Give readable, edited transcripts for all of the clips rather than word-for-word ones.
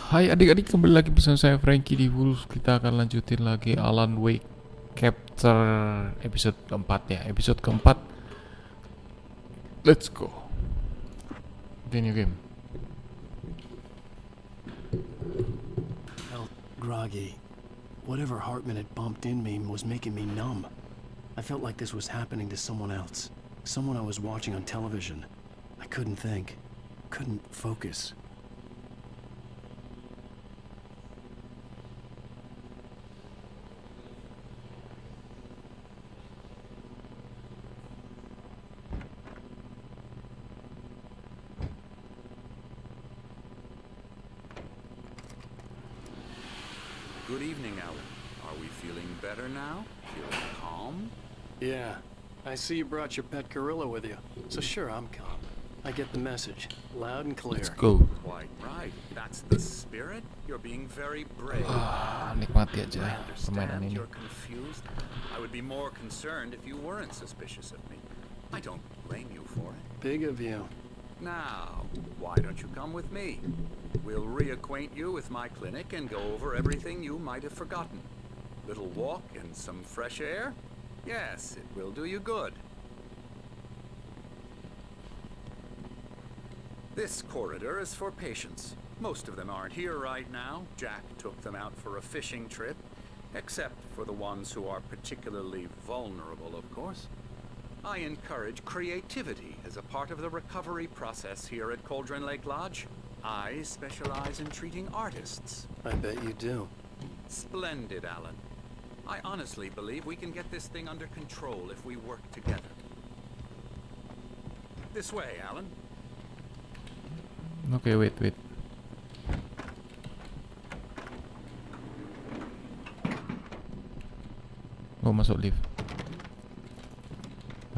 Hai adik-adik, kembali lagi bersama saya Frankie di Wolvv. Kita akan lanjutin lagi Alan Wake Chapter episode keempat ya. Episode keempat. Let's go. The new game. Felt groggy. Whatever Hartman had bumped in me was making me numb. I felt like this was happening to someone else. Someone I was watching on television. I couldn't think. Couldn't focus. Good evening, Alan. Are we feeling better now? Feeling calm? Yeah. I see you brought your pet gorilla with you. So sure, I'm calm. I get the message. Loud and clear. Let's go. Quite right. That's the spirit. You're being very brave. Nikmati aja I permainan understand ini. you're confused. I would be more concerned if you weren't suspicious of me. I don't blame you for it. Big of you. Now, why don't you come with me? We'll reacquaint you with my clinic and go over everything you might have forgotten. Little walk and some fresh air? Yes, it will do you good. This corridor is for patients. Most of them aren't here right now. Jack took them out for a fishing trip, except for the ones who are particularly vulnerable, of course. I encourage creativity as a part of the recovery process here at Cauldron Lake Lodge. I specialize in treating artists. I bet you do. Splendid, Alan. I honestly believe we can get this thing under control if we work together. This way, Alan. Oke, wait. Gua masuk lift.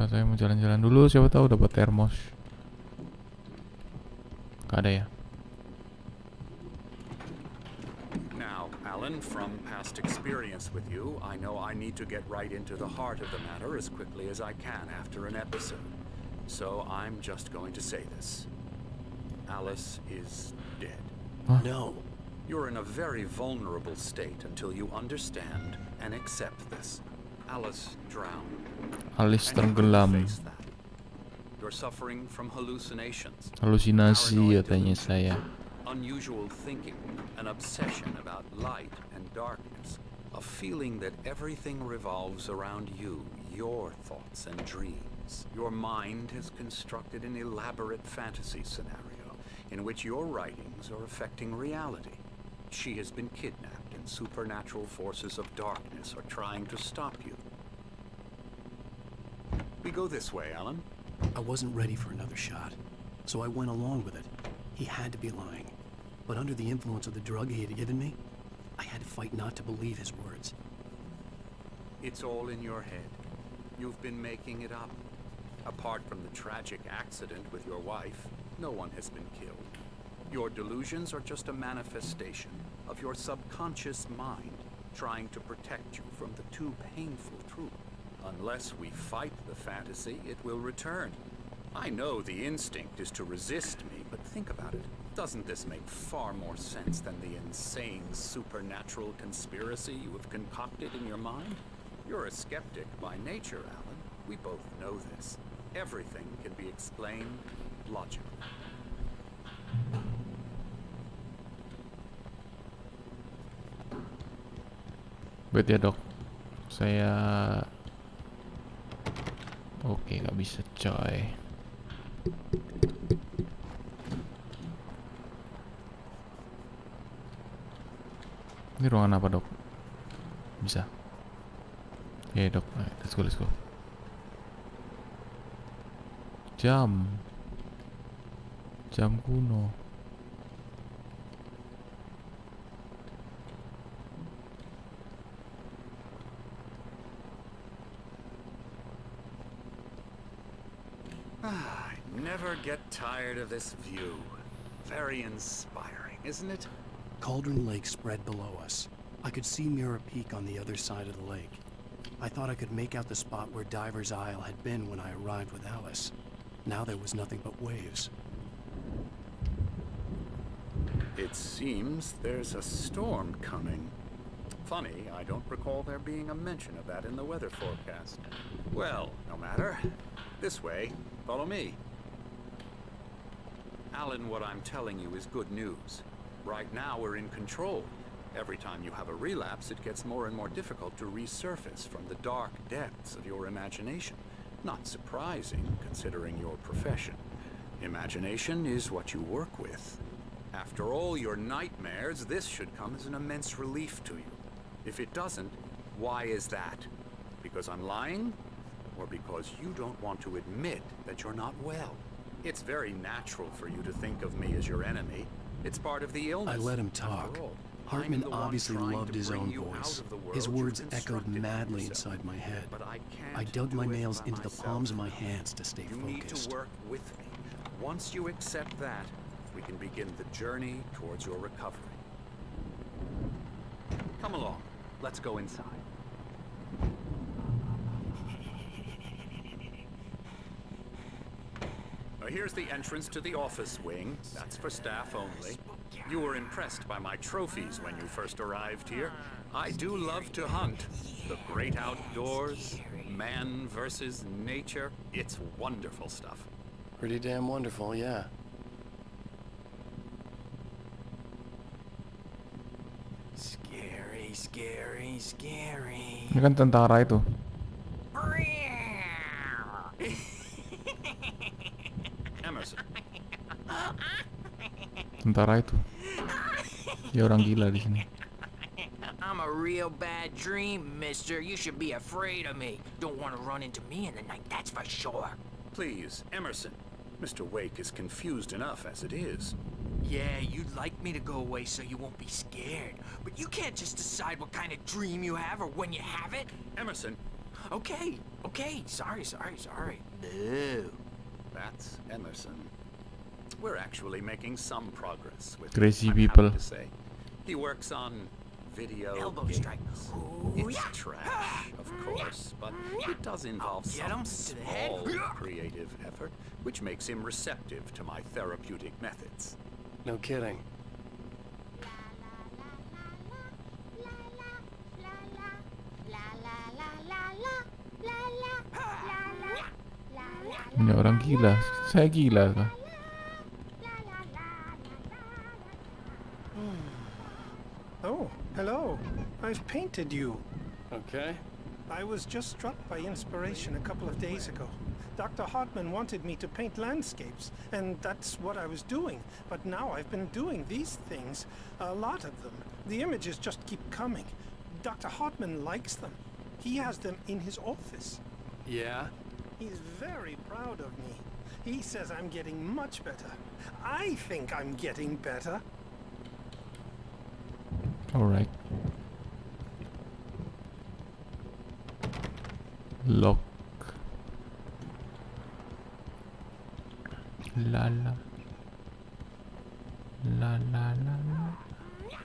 Nah, saya mau jalan-jalan dulu, siapa tahu dapat termos. Gak ada ya. Now, Alan, from past experience with you, I know I need to get right into the heart of the matter as quickly as I can after an episode. So I'm just going to say this. Alice is dead. Huh? No. You're in a very vulnerable state until you understand and accept this. Alice drowned. Alice And you couldn't tenggelam. face that. You're suffering from hallucinations. Halusinasi Paranoid katanya delusions, saya. Unusual thinking, an obsession about light and darkness, a feeling that everything revolves around you, your thoughts and dreams. Your mind has constructed an elaborate fantasy scenario in which your writings are affecting reality. She has been kidnapped and supernatural forces of darkness are trying to stop you. We go this way, Alan. I wasn't ready for another shot, so I went along with it. He had to be lying. But under the influence of the drug he had given me, I had to fight not to believe his words. It's all in your head. You've been making it up. Apart from the tragic accident with your wife, no one has been killed. Your delusions are just a manifestation of your subconscious mind trying to protect you from the too painful truth. Unless we fight the fantasy, it will return. I know the instinct is to resist me, but think about it. Doesn't this make far more sense than the insane supernatural conspiracy you have concocted in your mind? You're a skeptic by nature, Alan. We both know this. Everything can be explained logically. Wait ya dok. Saya Oke, gak bisa coy. Ini ruangan apa dok? Bisa. Oke dok, let's go. Jam kuno. I never get tired of this view. Very inspiring, isn't it? Cauldron Lake spread below us. I could see Mirror Peak on the other side of the lake. I thought I could make out the spot where Diver's Isle had been when I arrived with Alice. Now there was nothing but waves. It seems there's a storm coming. Funny, I don't recall there being a mention of that in the weather forecast. Well, no matter. This way. Follow me. Alan, what I'm telling you is good news. Right now, we're in control. Every time you have a relapse, it gets more and more difficult to resurface from the dark depths of your imagination. Not surprising, considering your profession. Imagination is what you work with. After all your nightmares, this should come as an immense relief to you. If it doesn't, why is that? Because I'm lying? Or because you don't want to admit that you're not well? It's very natural for you to think of me as your enemy. It's part of the illness. I let him talk. Hartman obviously loved his own voice. His words echoed madly inside my head. I dug my nails into the palms of my hands to stay focused. You need to work with me. Once you accept that, we can begin the journey towards your recovery. Come along. Let's go inside. Here's the entrance to the office wing. That's for staff only. You were impressed by my trophies when you first arrived here. I do love to hunt. The great outdoors, man versus nature. It's wonderful stuff. Pretty damn wonderful, yeah. Scary, scary, scary. Ini kan tentara itu. Emerson. Tentara itu. Dia orang gila di sini. I'm a real bad dream, mister. You should be afraid of me. Don't want to run into me in the night, that's for sure. Please, Emerson. Mr. Wake is confused enough as it is. Yeah, you'd like me to go away so you won't be scared. But you can't just decide what kind of dream you have or when you have it. Emerson. Okay. Sorry. No. That's Emerson. We're actually making some progress with Crazy him, I'm people. happy to say. He works on video Elbow games. strike. Ooh, It's yeah. trash, of course, but it does involve Get him some to the head. small creative effort, which makes him receptive to my therapeutic methods. No kidding. Ini orang gila. Saya gila kah? Oh, hello. I've painted you. Okay. I was just struck by inspiration a couple of days ago. Dr. Hartman wanted me to paint landscapes, and that's what I was doing. But now I've been doing these things, a lot of them. The images just keep coming. Dr. Hartman likes them. He has them in his office. Yeah? He's very proud of me. He says I'm getting much better. I think I'm getting better. Alright. Lock. La la. La la la la.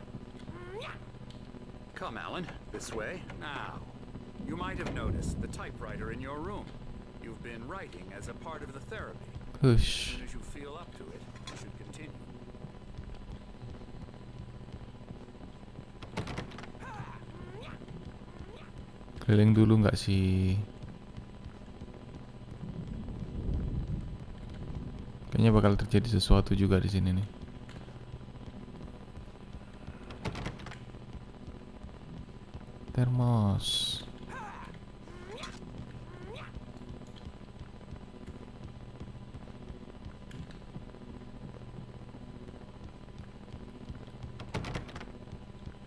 Come, Alan, this way. Now, you might have noticed the typewriter in your room. You've been writing as a part of the therapy. As Hush. soon as you feel up to it, you should continue. Keliling dulu nggak sih? Kayaknya bakal terjadi sesuatu juga di sini nih. Termos.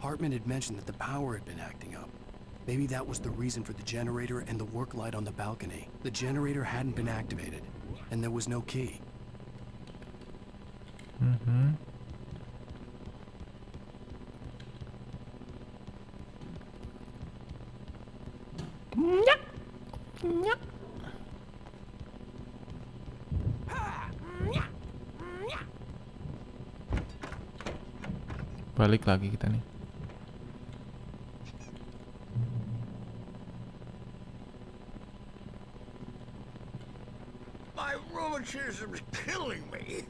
Hartman had mentioned that the power had been acting up. Maybe that was the reason for the generator and the work light on the balcony. The generator hadn't been activated, and there was no key. Mhm. Balik lagi kita nih. My rheumatism's killing me.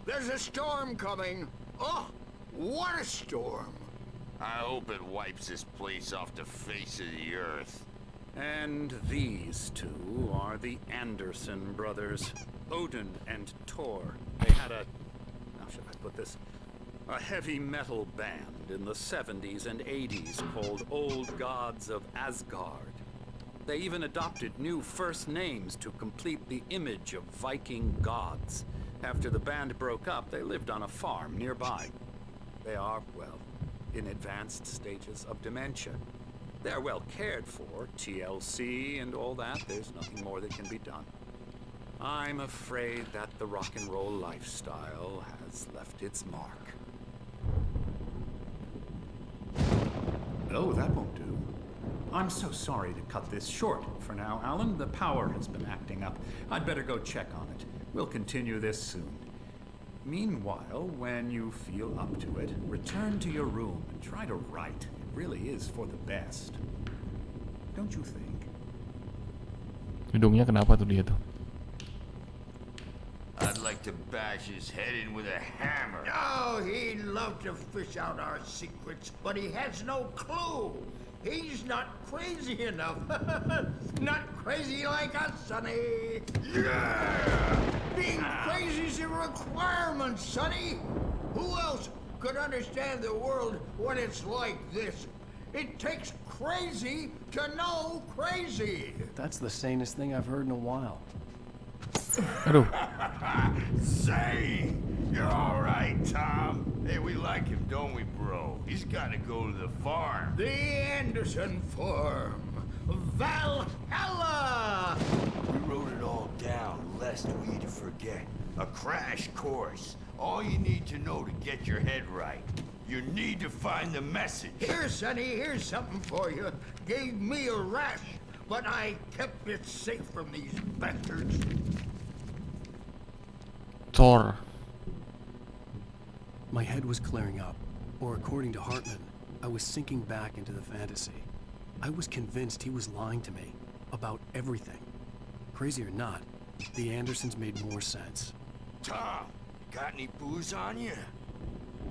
There's a storm coming. Oh, what a storm. I hope it wipes this place off the face of the earth. And these two are the Anderson brothers, Odin and Tor. They had how should I put this? A heavy metal band in the 70s and 80s called Old Gods of Asgard. They even adopted new first names to complete the image of Viking gods. After the band broke up, they lived on a farm nearby. They are, well, in advanced stages of dementia. They're well cared for, TLC and all that. There's nothing more that can be done. I'm afraid that the rock and roll lifestyle has left its mark. Oh, that won't do. I'm so sorry to cut this short for now, Alan. The power has been acting up. I'd better go check on it. We'll continue this soon. Meanwhile, when you feel up to it, return to your room and try to write. It really is for the best. Don't you think? Hidungnya kenapa tuh dia tuh? I'd like to bash his head in with a hammer. Oh, he'd love to fish out our secrets, but he has no clue. He's not crazy enough. Not crazy like us, Sonny. Yeah! Being crazy's a requirement, Sonny. Who else could understand the world when it's like this? It takes crazy to know crazy. That's the sanest thing I've heard in a while. Aduh. Say, you're all right, Tom. Hey, we like him, don't we, bro? He's got to go to the farm. The Anderson Farm. Valhalla! We wrote it all down, lest we forget. A crash course. All you need to know to get your head right. You need to find the message. Here, Sonny, here's something for you. Gave me a rash, but I kept it safe from these bastards. Thor. My head was clearing up, or according to Hartman, I was sinking back into the fantasy. I was convinced he was lying to me about everything. Crazy or not, the Andersons made more sense. Tom, got any booze on you?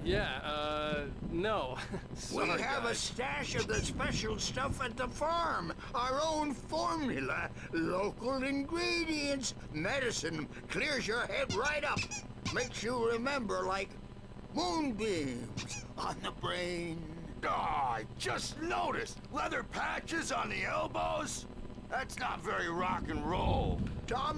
Yeah, no. We Sorry, have a guys. stash of the special stuff at the farm. Our own formula. Local ingredients. Medicine clears your head right up. Makes you remember like moonbeams on the brain. I just noticed. Leather patches on the elbows? That's not very rock and roll. Tom